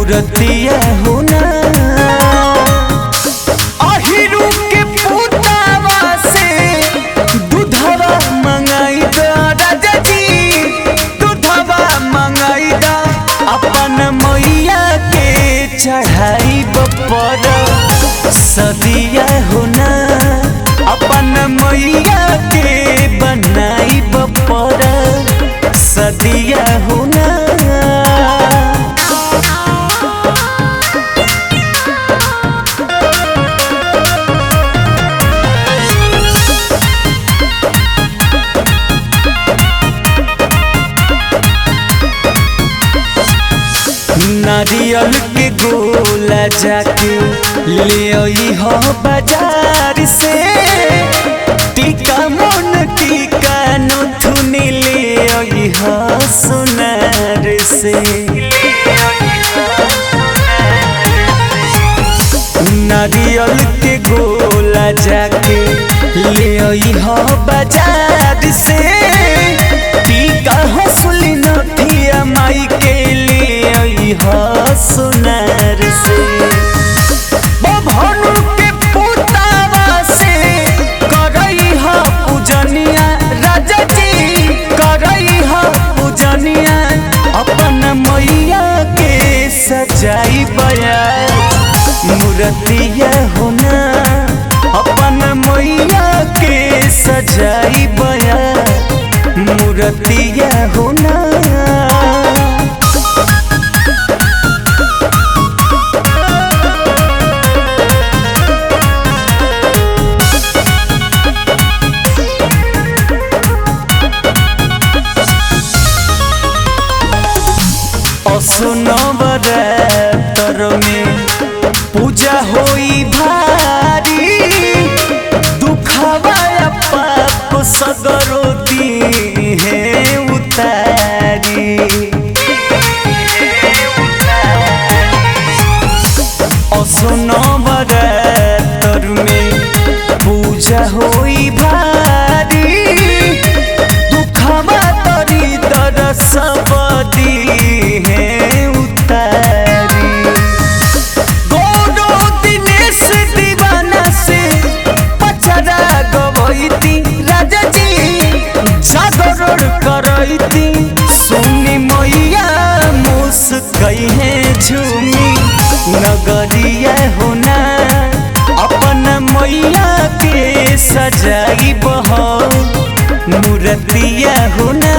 मूर्तिया होना अहिरू के पुतावा से दूधवा मंगाई दा राजा जी, दूधवा मंगाई दा अपन मैया के चढ़ाई पर सदिया होना अपन मैया के बनाई पर सदिया होना। नारियल के गोला जाके ले आई हो बाजार से, टीका मन टीका नथुनी ले आई हो सोनार से। नारियल के गोला जाके ले आई हो बाजार से, टीका हंसुली नथिया माई के ले आई हो सोनार से। बभनु के पुतावा से करई हो पूजनिया राजा जी, करई हो पूजनिया अपन मैया के सजाई बया मूर्तिया होना अपन मैया के सजाई बया मूर्तिया होना। नवरात्र में पूजा होई भारी, दुखवा पाप सगरो दी है उतारी। नवरात्र में पूजा होई भारी, दुखवा तरी दर सब दी है सुनी मैया मुस्कई है झूमी नगरिया होना अपन मैया के सजाई बह मूर्तिया होना।